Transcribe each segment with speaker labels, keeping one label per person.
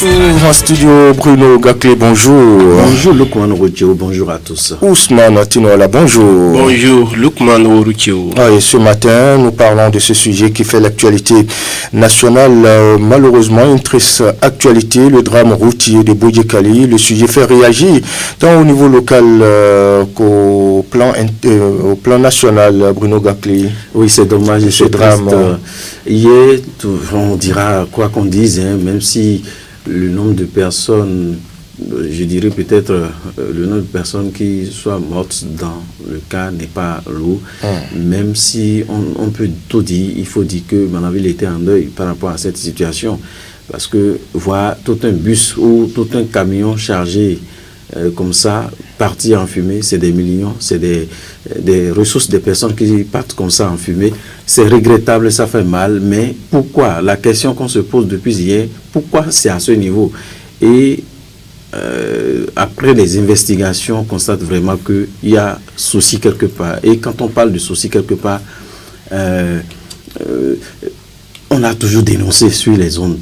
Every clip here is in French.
Speaker 1: retour en studio, Bruno Gaclé, bonjour.
Speaker 2: Bonjour Lukman Routio, bonjour à tous.
Speaker 1: Ousmane Tinola, bonjour.
Speaker 3: Bonjour Lukman Routio.
Speaker 1: Et ce matin, nous parlons de ce sujet qui fait l'actualité nationale. Malheureusement, une triste actualité, le drame routier de Bodjekali. Le sujet fait réagir tant au niveau local qu'au plan national, Bruno Gaclé.
Speaker 2: Oui, c'est dommage, ce drame. Hier, on dira quoi qu'on dise, hein, même si le nombre de personnes, je dirais peut-être le nombre de personnes qui soient mortes dans le cas n'est pas lourd, même si on peut tout dire, il faut dire que Manaville était en deuil par rapport à cette situation, parce que voir tout un bus ou tout un camion chargé comme ça, partir en fumée, c'est des millions, c'est des ressources des personnes qui partent comme ça en fumée. C'est regrettable, ça fait mal, mais pourquoi? La question qu'on se pose depuis hier, pourquoi c'est à ce niveau? Et après les investigations, on constate vraiment qu'il y a souci quelque part. Et quand on parle de souci quelque part, on a toujours dénoncé sur les zones.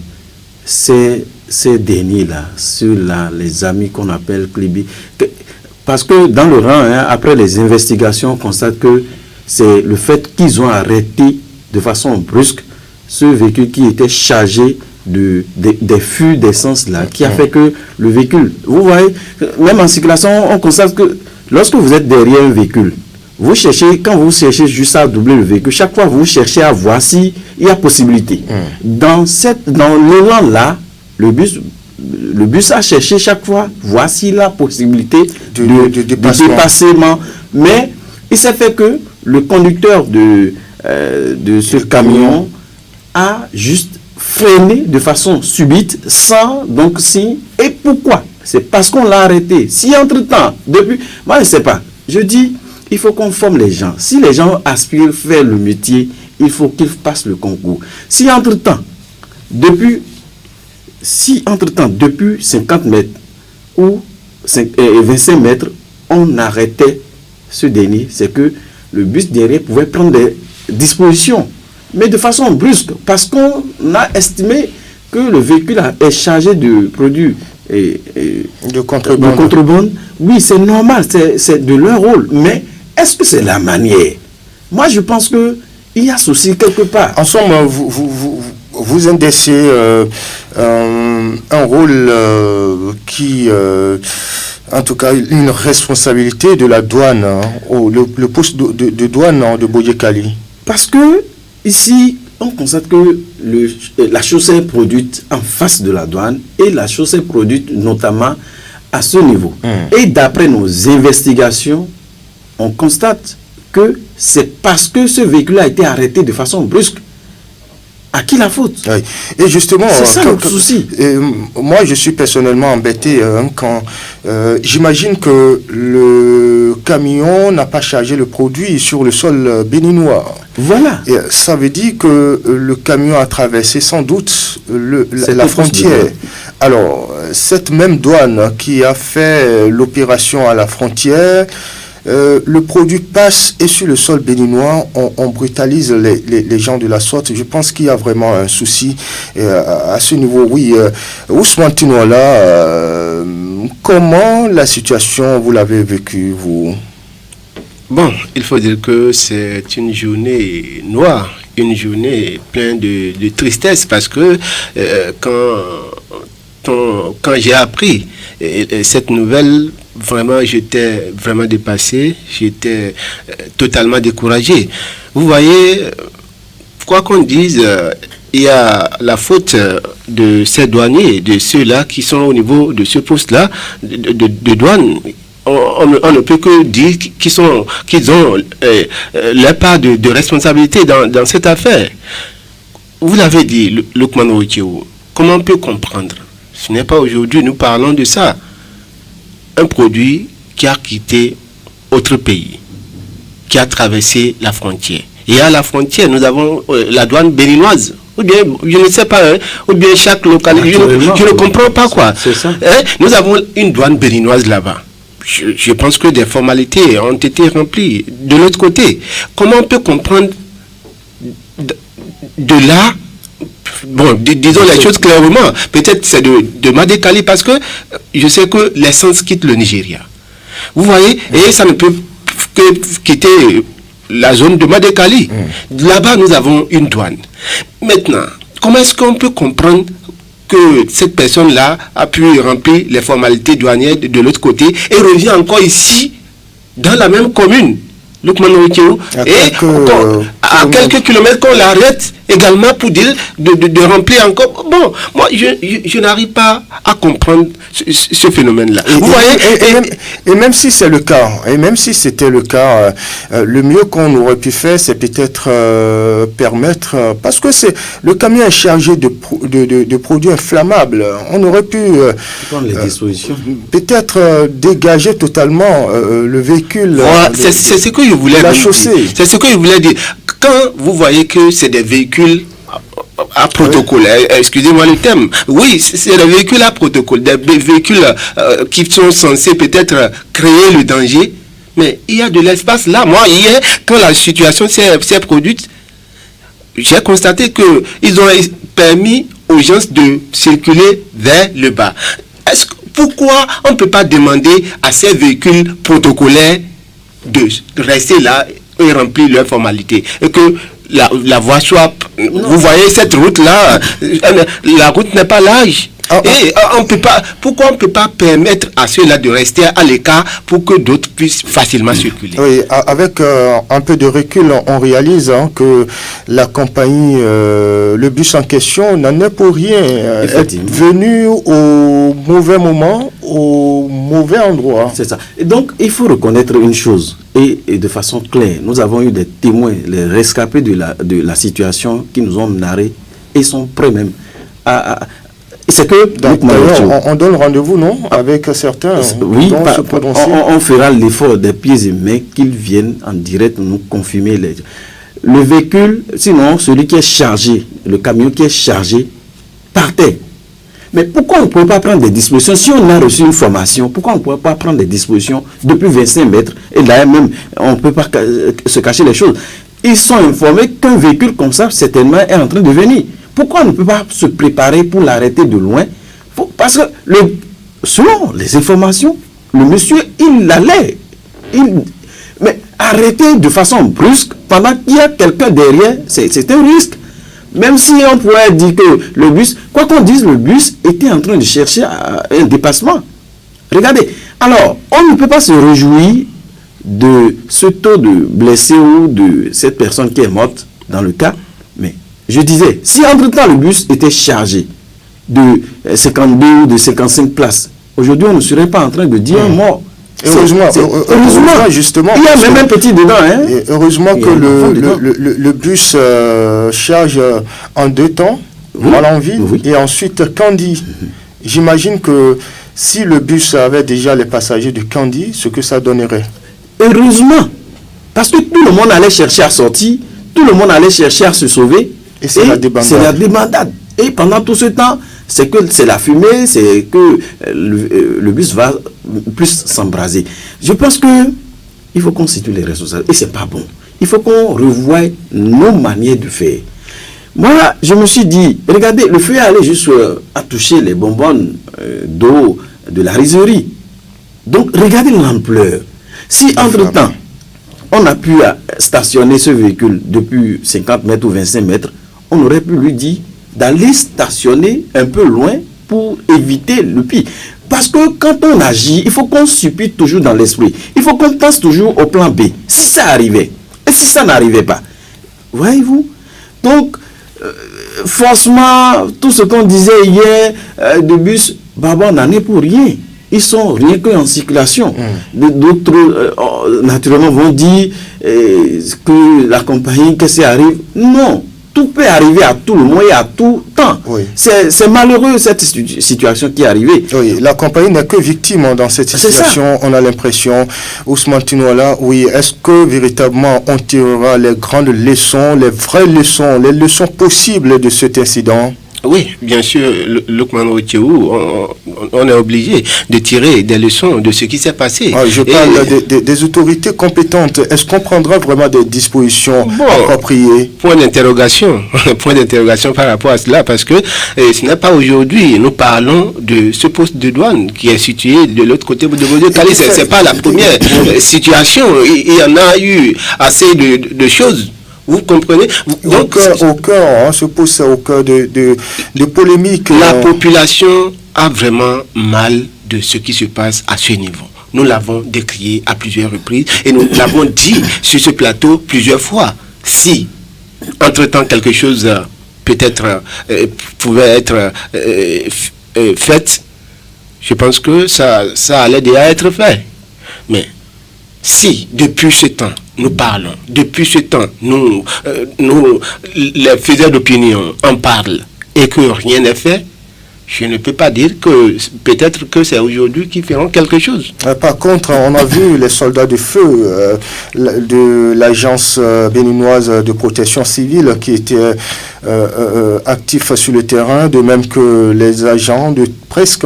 Speaker 2: Ces derniers-là, ceux-là, les amis qu'on appelle Klibi, parce que dans le rang, hein, après les investigations, on constate que c'est le fait qu'ils ont arrêté de façon brusque ce véhicule qui était chargé des fûts d'essence là, qui a fait que le véhicule, vous voyez, même en circulation, on constate que lorsque vous êtes derrière un véhicule, vous cherchez, quand vous cherchez juste à doubler le véhicule, chaque fois vous cherchez à voir s'il y a possibilité. Dans l'élan là, le bus a cherché chaque fois, voici la possibilité de dépassement. Mais il s'est fait que le conducteur de ce camion a juste freiné de façon subite, sans donc signe. Et pourquoi? C'est parce qu'on l'a arrêté. Si entre-temps, depuis... Moi, je ne sais pas. Je dis, il faut qu'on forme les gens. Si les gens aspirent à faire le métier, il faut qu'ils passent le concours. Si entre-temps, depuis 50 mètres ou 25 mètres, on arrêtait ce dernier, c'est que le bus derrière pouvait prendre des dispositions, mais de façon brusque, parce qu'on a estimé que le véhicule est chargé de produits de contrebande. Oui, c'est normal, c'est de leur rôle, mais est-ce que c'est la manière? Moi, je pense qu'il y a souci quelque part.
Speaker 1: En somme, vous indexez un rôle qui, en tout cas, une responsabilité de la douane, le poste de douane de Bodjekali.
Speaker 2: Parce que ici, on constate que la chaussée est produite en face de la douane et la chaussée est produite notamment à ce niveau. Et d'après nos investigations, on constate que c'est parce que ce véhicule a été arrêté de façon brusque. À qui la faute?
Speaker 1: Oui. Et justement,
Speaker 2: c'est ça le souci.
Speaker 1: Moi, je suis personnellement embêté quand j'imagine que le camion n'a pas chargé le produit sur le sol béninois.
Speaker 2: Voilà.
Speaker 1: Et ça veut dire que le camion a traversé sans doute la frontière. Alors, cette même douane qui a fait l'opération à la frontière, le produit passe et sur le sol béninois, on brutalise les gens de la sorte. Je pense qu'il y a vraiment un souci à ce niveau. Oui, Ousmane Tinola, comment la situation, vous l'avez vécue, vous?
Speaker 3: Bon, il faut dire que c'est une journée noire, une journée pleine de tristesse, parce que quand j'ai appris cette nouvelle, vraiment, j'étais vraiment dépassé, j'étais totalement découragé. Vous voyez, quoi qu'on dise, il y a la faute de ces douaniers, de ceux-là qui sont au niveau de ce poste-là, de douane. On ne peut que dire qu'ils ont leur part de responsabilité dans cette affaire. Vous l'avez dit, Lukman Routio, comment on peut comprendre? Ce n'est pas aujourd'hui, nous parlons de ça. Un produit qui a quitté autre pays, qui a traversé la frontière. Et à la frontière, nous avons la douane béninoise. Ou bien, je ne sais pas, ou bien chaque localité, je ne comprends pas quoi.
Speaker 2: C'est ça.
Speaker 3: Nous avons une douane béninoise là-bas. Je pense que des formalités ont été remplies. De l'autre côté, comment on peut comprendre de là bon, disons les choses clairement, peut-être c'est de Madekali, parce que je sais que l'essence quitte le Nigeria. Vous voyez, et ça ne peut que quitter la zone de Madekali. Là-bas, nous avons une douane. Maintenant, comment est-ce qu'on peut comprendre que cette personne-là a pu remplir les formalités douanières de l'autre côté et revient encore ici, dans la même commune, et à quelques kilomètres qu'on l'arrête également pour dire de remplir encore. Bon, moi je n'arrive pas à comprendre ce phénomène-là. Vous voyez,
Speaker 1: et même si c'est le cas, et même si c'était le cas, le mieux qu'on aurait pu faire, c'est peut-être permettre, parce que le camion est chargé de produits inflammables. On aurait pu peut-être dégager totalement le véhicule.
Speaker 3: Voilà, c'est ce que je voulais dire. C'est ce que je voulais dire. Quand vous voyez que c'est des véhicules à protocole, excusez-moi le terme, oui, c'est des véhicules à protocole, des véhicules qui sont censés peut-être créer le danger, mais il y a de l'espace là. Moi, hier, quand la situation s'est produite, j'ai constaté qu'ils ont permis aux gens de circuler vers le bas. Pourquoi on ne peut pas demander à ces véhicules protocolaires de rester là et remplir leurs formalités et que la voie soit... Vous voyez cette route-là, la route n'est pas large. Et pourquoi on ne peut pas permettre à ceux-là de rester à l'écart pour que d'autres puissent facilement circuler?
Speaker 1: Oui, avec un peu de recul, on réalise que la compagnie, le bus en question, n'en est pour rien. Est venu au mauvais moment, au mauvais endroit.
Speaker 2: C'est ça. Et donc, il faut reconnaître une chose, et de façon claire. Nous avons eu des témoins, les rescapés de la situation qui nous ont narré et sont prêts même à c'est que
Speaker 1: on donne rendez-vous, non, avec certains.
Speaker 2: Oui, on fera l'effort des pieds et mains qu'ils viennent en direct nous confirmer le véhicule. Sinon, celui qui est chargé, le camion qui est chargé, partait. Mais pourquoi on ne peut pas prendre des dispositions? Si on a reçu une formation, pourquoi on ne pourrait pas prendre des dispositions depuis 25 mètres? Et là même, on ne peut pas se cacher les choses. Ils sont informés qu'un véhicule comme ça, certainement, est en train de venir. Pourquoi on ne peut pas se préparer pour l'arrêter de loin? Parce que, selon les informations, le monsieur, il allait. Mais arrêter de façon brusque, pendant qu'il y a quelqu'un derrière, c'est un risque. Même si on pourrait dire que le bus, quoi qu'on dise, le bus était en train de chercher un dépassement. Regardez. Alors, on ne peut pas se réjouir de ce taux de blessés ou de cette personne qui est morte dans le cas. Mais je disais, si entre-temps le bus était chargé de 52 ou de 55 places, aujourd'hui on ne serait pas en train de dire un mort.
Speaker 1: Heureusement, justement.
Speaker 2: Il y a même un petit dedans. Hein?
Speaker 1: Heureusement que le bus charge en 2 temps, Malanville, et ensuite Kandi. J'imagine que si le bus avait déjà les passagers de Kandi, ce que ça donnerait.
Speaker 2: Heureusement, parce que tout le monde allait chercher à sortir, tout le monde allait chercher à se sauver.
Speaker 1: Et c'est la débandade.
Speaker 2: Et pendant tout ce temps, c'est la fumée, c'est que le bus va plus s'embraser. Je pense que il faut qu'on situe les responsables. Et c'est pas bon. Il faut qu'on revoie nos manières de faire. Moi, je me suis dit, regardez, le feu est allé jusqu'à toucher les bonbonnes d'eau de la rizerie. Donc, regardez l'ampleur. Si entre-temps, on a pu stationner ce véhicule depuis 50 mètres ou 25 mètres, on aurait pu lui dire d'aller stationner un peu loin pour éviter le pire. Parce que quand on agit, il faut qu'on supplie toujours dans l'esprit. Il faut qu'on pense toujours au plan B. Si ça arrivait, et si ça n'arrivait pas. Voyez-vous? Donc, forcément, tout ce qu'on disait hier de bus, on n'en est pour rien. Ils sont rien qu'en circulation. D'autres, naturellement, vont dire que la compagnie, qu'est-ce qui arrive? Non. Tout peut arriver à tout le monde et à tout temps. Oui. C'est malheureux cette situation qui est arrivée.
Speaker 1: Oui, la compagnie n'est que victime dans cette situation. On a l'impression, Ousmane Tinouala, oui, est-ce que véritablement on tirera les grandes leçons, les vraies leçons, les leçons possibles de cet incident?
Speaker 3: Oui, bien sûr, Lukman Otiou, on est obligé de tirer des leçons de ce qui s'est passé.
Speaker 1: Je parle des autorités compétentes. Est-ce qu'on prendra vraiment des dispositions appropriées?
Speaker 3: Point d'interrogation par rapport à cela, parce que ce n'est pas aujourd'hui. Nous parlons de ce poste de douane qui est situé de l'autre côté de Bodé-Calais. Ce n'est pas la première situation. Il y en a eu assez de choses. Vous comprenez?
Speaker 1: Donc, au cœur, ce poste au cœur de polémiques.
Speaker 3: La population a vraiment mal de ce qui se passe à ce niveau. Nous l'avons décrié à plusieurs reprises et nous l'avons dit sur ce plateau plusieurs fois. Si, entre-temps, quelque chose peut-être pouvait être fait, je pense que ça allait déjà être fait. Mais si, depuis ce temps, nous parlons, depuis ce temps, nous les faiseurs d'opinion en parlent et que rien n'est fait, je ne peux pas dire que peut-être que c'est aujourd'hui qu'ils feront quelque chose.
Speaker 1: Par contre, on a vu les soldats de feu de l'agence béninoise de protection civile qui étaient actifs sur le terrain, de même que les agents de presque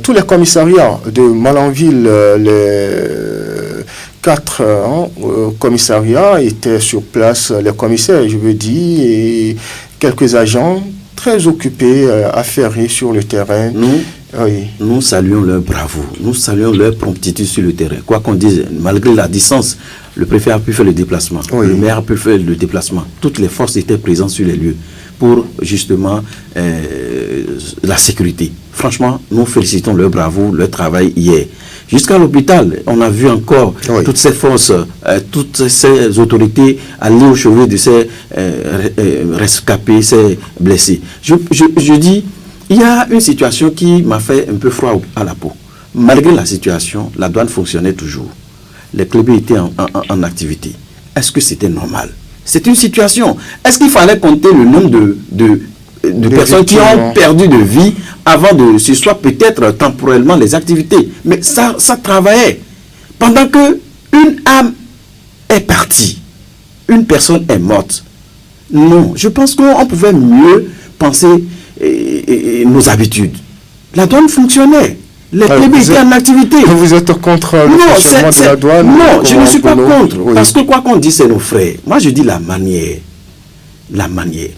Speaker 1: tous les commissariats de Malanville, les 4 commissariats étaient sur place, les commissaires, je veux dire, et quelques agents très occupés, affairés sur le terrain.
Speaker 2: Nous saluons leur bravoure, nous saluons leur promptitude sur le terrain. Quoi qu'on dise, malgré la distance, le préfet a pu faire le déplacement, le maire a pu faire le déplacement. Toutes les forces étaient présentes sur les lieux pour justement la sécurité. Franchement, nous félicitons leur bravoure, leur travail hier. Jusqu'à l'hôpital, on a vu encore toutes ces forces, toutes ces autorités aller au chevet de ces rescapés, ces blessés. Je dis, il y a une situation qui m'a fait un peu froid à la peau. Malgré la situation, la douane fonctionnait toujours. Les clubs étaient en activité. Est-ce que c'était normal? C'est une situation. Est-ce qu'il fallait compter le nombre de personnes qui ont perdu de vie avant de ce soit peut-être temporairement les activités? Mais ça travaillait. Pendant que une âme est partie, une personne est morte. Non, je pense qu'on pouvait mieux penser nos habitudes. La douane fonctionnait. Les clubs étaient en activité.
Speaker 1: Vous êtes contre le fonctionnement de la douane?
Speaker 2: Non, je ne suis pas contre. Parce que quoi qu'on dise, c'est nos frères. Moi, je dis la manière. La manière.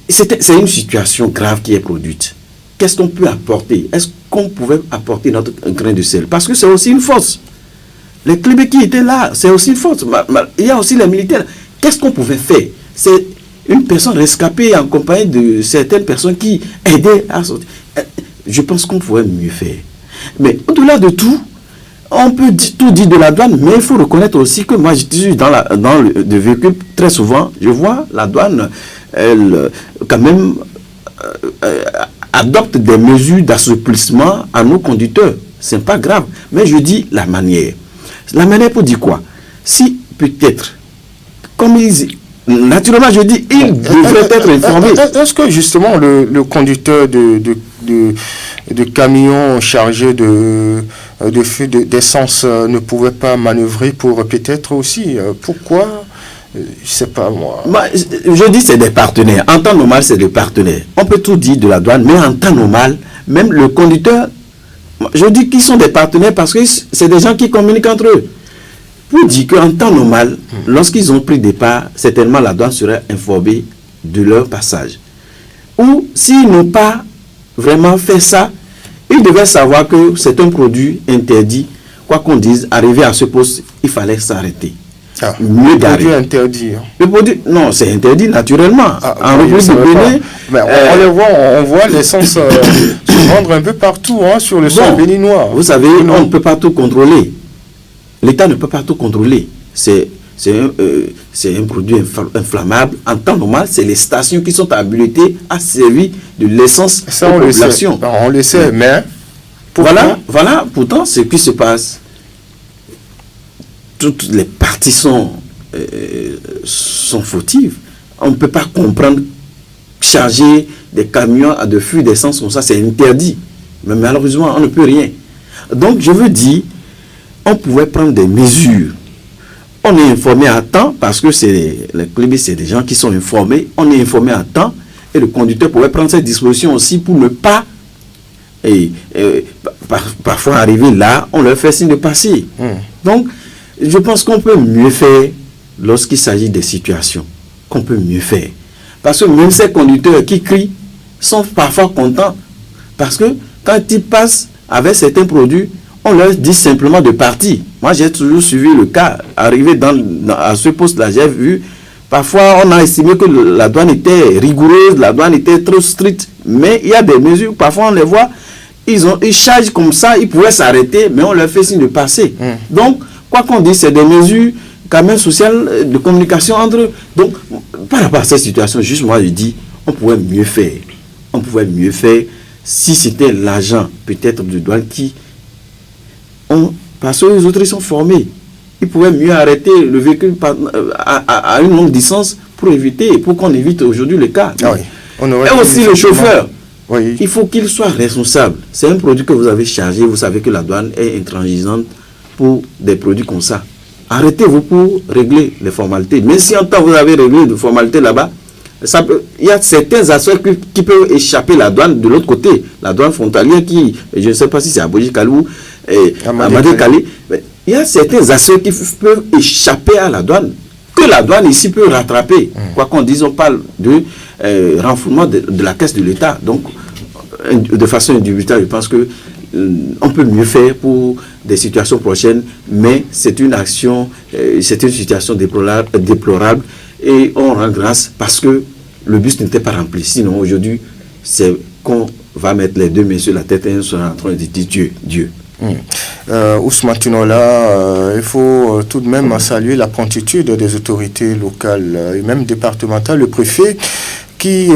Speaker 2: C'est une situation grave qui est produite. Qu'est-ce qu'on peut apporter? Est-ce qu'on pouvait apporter notre grain de sel? Parce que c'est aussi une force. Les clubs qui étaient là, c'est aussi une force. Il y a aussi les militaires. Qu'est-ce qu'on pouvait faire? C'est une personne rescapée en compagnie de certaines personnes qui aidaient à sortir. Je pense qu'on pouvait mieux faire. Mais au-delà de tout, on peut tout dire de la douane, mais il faut reconnaître aussi que moi, je suis dans le véhicule, très souvent, je vois la douane, elle, quand même, adopte des mesures d'assouplissement à nos conducteurs. Ce n'est pas grave, mais je dis la manière. La manière pour dire quoi? Si peut-être, comme ils... Naturellement, je dis, il devrait être informé.
Speaker 1: Est-ce que justement le conducteur de camion chargé d'essence ne pouvait pas manœuvrer pour peut-être aussi? Pourquoi? Je ne sais pas moi.
Speaker 2: Je dis c'est des partenaires. En temps normal, c'est des partenaires. On peut tout dire de la douane, mais en temps normal, même le conducteur, je dis qu'ils sont des partenaires parce que c'est des gens qui communiquent entre eux. Pour dire qu'en temps normal, lorsqu'ils ont pris départ, certainement la douane serait informée de leur passage. Ou s'ils n'ont pas vraiment fait ça, ils devaient savoir que c'est un produit interdit. Quoi qu'on dise, arrivé à ce poste, il fallait s'arrêter.
Speaker 1: Le produit interdit.
Speaker 2: Le produit, non, c'est interdit naturellement. En République du Bénin,
Speaker 1: on voit l'essence se vendre un peu partout sur le sol béninois.
Speaker 2: Vous savez, on ne peut pas tout contrôler. L'État ne peut pas tout contrôler. C'est un produit inflammable. En temps normal, c'est les stations qui sont habilitées à servir de l'essence aux populations.
Speaker 1: On le sait, mais...
Speaker 2: Voilà, pourtant, ce qui se passe. Toutes les parties sont fautives. On ne peut pas comprendre charger des camions à de flux d'essence comme ça, c'est interdit. Mais malheureusement, on ne peut rien. Donc, je veux dire, on pouvait prendre des mesures. On est informé à temps, parce que les clubs, c'est des gens qui sont informés. On est informé à temps Et le conducteur pouvait prendre cette disposition aussi pour ne pas parfois arriver là, on leur fait signe de passer. Donc, je pense qu'on peut mieux faire lorsqu'il s'agit des situations. Qu'on peut mieux faire. Parce que même ces conducteurs qui crient sont parfois contents. Parce que quand ils passent avec certains produits, on leur dit simplement de partir. Moi, j'ai toujours suivi le cas. Arrivé à ce poste-là, j'ai vu, parfois, on a estimé que la douane était rigoureuse, la douane était trop stricte. Mais il y a des mesures, parfois on les voit, ils chargent comme ça, ils pouvaient s'arrêter, mais on leur fait signe de passer. Donc, quoi qu'on dise, c'est des mesures quand même sociales de communication entre eux. Donc, par rapport à cette situation, juste moi, je dis, on pouvait mieux faire. On pouvait mieux faire si c'était l'agent, peut-être de douane, parce que les autres, ils sont formés. Ils pouvaient mieux arrêter le véhicule à une longue distance pour qu'on évite aujourd'hui le cas.
Speaker 1: Ah oui.
Speaker 2: Et aussi le chauffeur. Oui. Il faut qu'il soit responsable. C'est un produit que vous avez chargé, vous savez que la douane est intransigeante pour des produits comme ça. Arrêtez-vous pour régler les formalités. Mais si en temps vous avez réglé des formalités là-bas, il y a certains aspects qui peuvent échapper la douane de l'autre côté. La douane frontalière qui, je ne sais pas si c'est à Boji-Kalou, à Madé-Kalé, il y a certains aspects qui peuvent échapper à la douane, que la douane ici peut rattraper. Quoi qu'on dise, on parle de renflouement de la caisse de l'État. Donc, de façon indubitable, je pense que on peut mieux faire pour des situations prochaines, mais c'est une action, c'est une situation déplorable et on rend grâce parce que le bus n'était pas rempli. Sinon, aujourd'hui, c'est qu'on va mettre les deux mains sur la tête et on sera en train de dire Dieu.
Speaker 1: Ousmane Tinola, il faut tout de même saluer la promptitude des autorités locales et même départementales, le préfet qui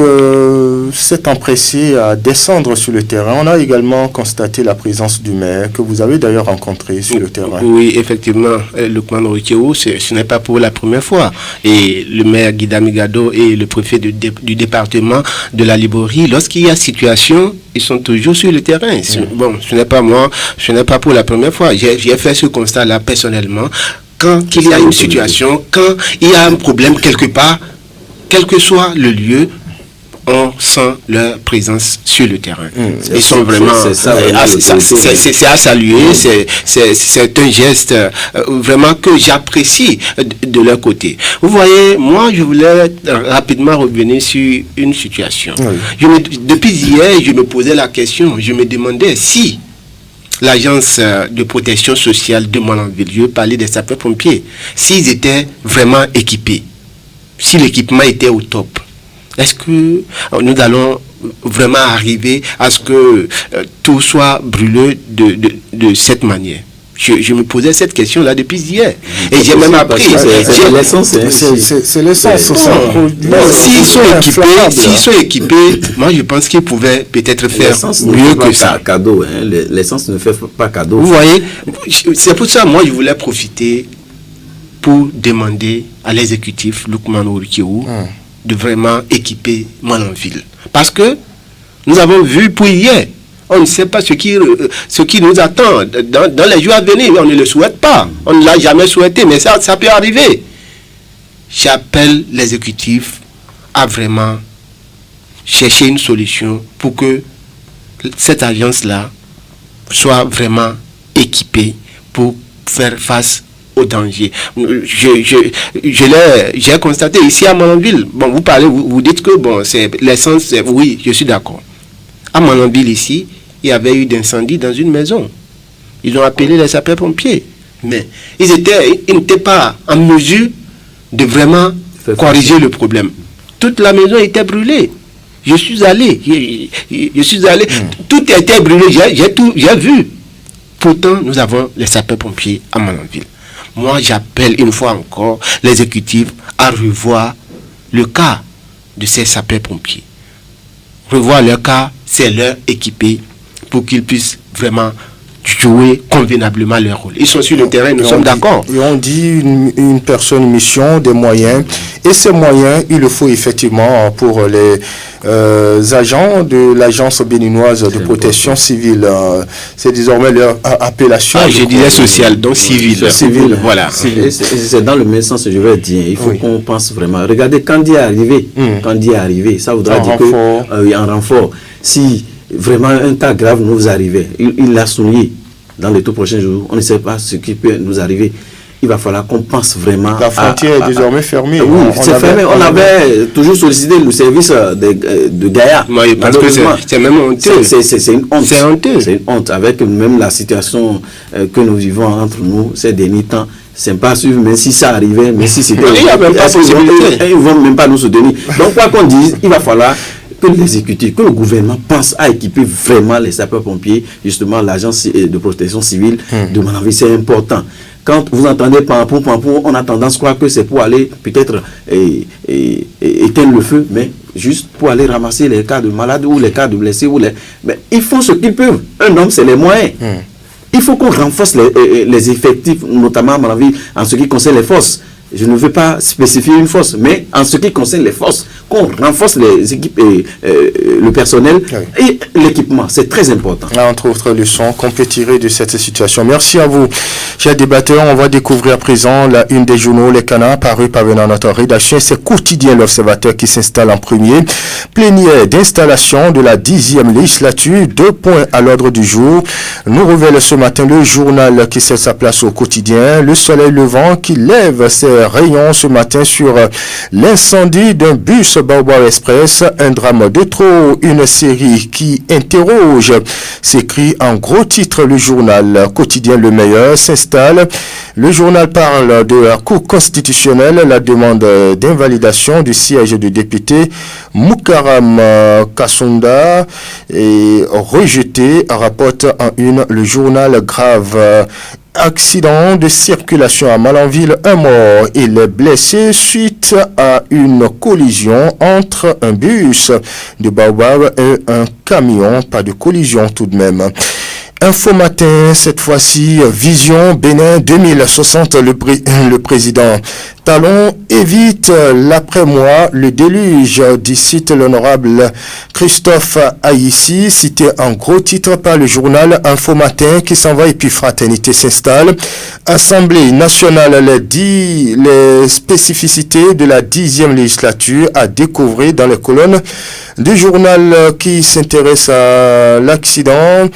Speaker 1: s'est empressé à descendre sur le terrain. On a également constaté la présence du maire que vous avez d'ailleurs rencontré sur le terrain.
Speaker 3: Oui, effectivement, Lukman Orikewu, ce n'est pas pour la première fois. Et le maire Guida Migado et le préfet du département de la Liborie, lorsqu'il y a situation, ils sont toujours sur le terrain. Bon, ce n'est pas moi, ce n'est pas pour la première fois. J'ai fait ce constat-là personnellement. Quand il y a une situation, quand il y a un problème quelque part, quel que soit le lieu, on sent leur présence sur le terrain. Ils sont vraiment... C'est à saluer, c'est un geste vraiment que j'apprécie de leur côté. Vous voyez, moi, je voulais rapidement revenir sur une situation. Depuis hier, je me posais la question, je me demandais si l'agence de protection sociale de Malanville, je parlais des sapeurs-pompiers, s'ils étaient vraiment équipés, si l'équipement était au top, est-ce que nous allons vraiment arriver à ce que tout soit brûlé de cette manière? Je me posais cette question-là depuis hier. Et j'ai même appris.
Speaker 1: C'est l'essence.
Speaker 3: S'ils sont équipés, moi je pense qu'ils pouvaient peut-être faire mieux que ça.
Speaker 2: Cadeau, hein. L'essence ne fait pas cadeau.
Speaker 3: Vous voyez, c'est pour ça moi je voulais profiter pour demander à l'exécutif Lukman Orikewu de vraiment équiper Malanville. Parce que nous avons vu pour hier, on ne sait pas ce qui nous attend dans les jours à venir. On ne le souhaite pas. On ne l'a jamais souhaité, mais ça peut arriver. J'appelle l'exécutif à vraiment chercher une solution pour que cette agence-là soit vraiment équipée pour faire face au danger. J'ai constaté ici à Malanville, bon, vous dites que bon, c'est l'essence, oui, je suis d'accord. À Malanville ici, il y avait eu d'incendie dans une maison. Ils ont appelé les sapeurs-pompiers, mais ils n'étaient pas en mesure de vraiment corriger le problème. Toute la maison était brûlée. Je suis allé, tout était brûlé, j'ai vu. Pourtant, nous avons les sapeurs-pompiers à Malanville. Moi, j'appelle une fois encore l'exécutif à revoir le cas de ces sapeurs-pompiers. Revoir leur cas, c'est leur équiper pour qu'ils puissent vraiment jouer convenablement leur rôle. Ils sont sur le terrain, nous sommes d'accord.
Speaker 1: Et on dit une personne, une mission, des moyens. Et ces moyens, il le faut effectivement pour les agents de l'Agence béninoise de protection civile. C'est désormais leur appellation.
Speaker 3: Je disais sociale, donc civile.
Speaker 2: Civile,
Speaker 3: voilà.
Speaker 2: C'est dans le même sens que je vais dire. Il faut qu'on pense vraiment. Regardez, Kandi est arrivé, ça voudra dire qu'il y a un renfort. Si vraiment un cas grave nous arrivait, il l'a souligné dans les tout prochains jours, on ne sait pas ce qui peut nous arriver. Il va falloir qu'on pense vraiment.
Speaker 1: La frontière est désormais fermée.
Speaker 2: Oui, c'est fermé. On avait toujours sollicité le service de Gaïa.
Speaker 3: Oui, parce que c'est même honteux.
Speaker 2: C'est une honte.
Speaker 3: C'est honteux.
Speaker 2: C'est une honte. Avec même la situation que nous vivons entre nous ces derniers temps, c'est pas sûr, même si ça arrivait, mais si c'était...
Speaker 3: Il n'y a même pas possibilité.
Speaker 2: Ils ne vont même pas nous soutenir. Donc, quoi qu'on dise, il va falloir que l'exécutif, que le gouvernement pense à équiper vraiment les sapeurs-pompiers, justement l'agence de protection civile de Malanville, c'est important. Quand vous entendez pampou, on a tendance à croire que c'est pour aller peut-être éteindre le feu, mais juste pour aller ramasser les cas de malades ou les cas de blessés. Mais ils font ce qu'ils peuvent. Un homme, c'est les moyens. Il faut qu'on renforce les effectifs, notamment à Malanville, en ce qui concerne les forces. Je ne veux pas spécifier une force, mais en ce qui concerne les forces, qu'on renforce les équipes et le personnel et l'équipement. C'est très important.
Speaker 1: Entre autres leçons qu'on peut tirer de cette situation. Merci à vous, chers débatteurs. On va découvrir à présent la une des journaux, les canards, parus parvenant à notre rédaction. C'est quotidien l'Observateur qui s'installe en premier. Plénière d'installation de la 10e législature. 2 points à l'ordre du jour. Nous révèle ce matin le journal qui cède sa place au quotidien. Le soleil levant qui lève ses rayons ce matin sur l'incendie d'un bus Baobab Express, un drame de trop, une série qui interroge, s'écrit en gros titre le journal quotidien Le Meilleur s'installe. Le journal parle de la Cour constitutionnelle, la demande d'invalidation du siège de député Moukaram Kassounda est rejetée, rapporte en une le journal grave. Accident de circulation à Malanville, un mort et les blessés suite à une collision entre un bus de Baobab et un camion. Pas de collision tout de même. Info Matin, cette fois-ci, Vision Bénin 2060, le président Talon évite l'après-moi, le déluge, dit l'honorable Christophe Aïssi, cité en gros titre par le journal Info Matin qui s'en va et puis Fraternité s'installe. Assemblée nationale, les spécificités de la 10e législature à découvrir dans les colonnes du journal qui s'intéresse à l'accident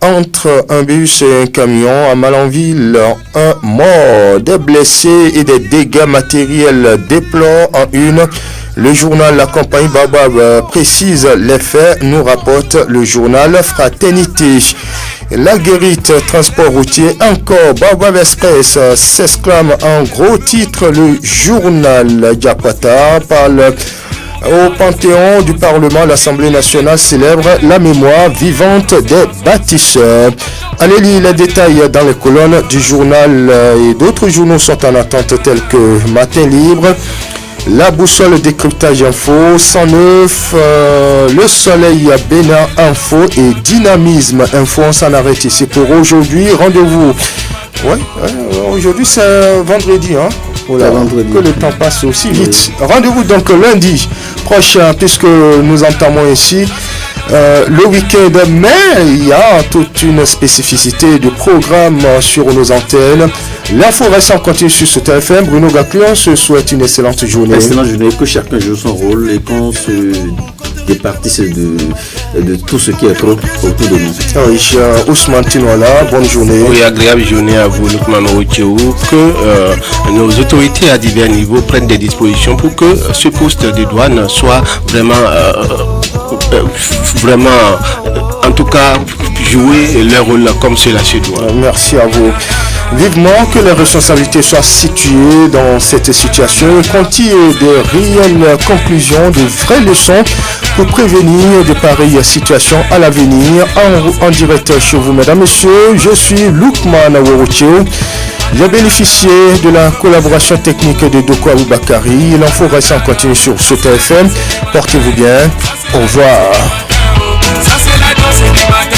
Speaker 1: entre un bus et un camion à Malanville, un mort, des blessés et des dégâts matériels déplorent en une. Le journal La Compagnie Baobab précise les faits, nous rapporte le journal Fraternité. La guérite, transport routier, encore Baobab Express s'exclame en gros titre le journal Diapata parle. Au Panthéon du Parlement, l'Assemblée nationale célèbre la mémoire vivante des bâtisseurs. Allez lire les détails dans les colonnes du journal et d'autres journaux sont en attente tels que Matin Libre, La Boussole Décryptage Info, 109, Le Soleil Bénin Info et Dynamisme Info. On s'en arrête ici pour aujourd'hui. Rendez-vous. Aujourd'hui c'est vendredi, hein? Que le temps passe aussi vite. Rendez-vous donc lundi prochain puisque nous entamons ici le week-end, mais il y a toute une spécificité de programme sur nos antennes. L'info reste en continu sur ce TFM. Bruno Gaclon se souhaite une excellente journée.
Speaker 2: Excellente journée, que chacun joue son rôle et qu'on se départisse de tout ce qui est trop autour de nous.
Speaker 1: Oui, Ousmane Tinola, bonne journée.
Speaker 3: Oui, agréable journée à vous, Lukman Morotiou. Que nos autorités à divers niveaux prennent des dispositions pour que ce poste de douane soit vraiment, en tout cas, jouer leur rôle comme cela se doit.
Speaker 1: Merci à vous. Vivement que les responsabilités soient situées dans cette situation et qu'on tire de réelles conclusions, de vraies leçons pour prévenir de pareilles situations à l'avenir. En direct chez vous, mesdames, messieurs, je suis Lukman Aworotiou. J'ai bénéficié de la collaboration technique de Doko Aboubakari. L'info reste en continu sur ce TFM. Portez-vous bien. Au revoir. Ça, c'est la danse du matin.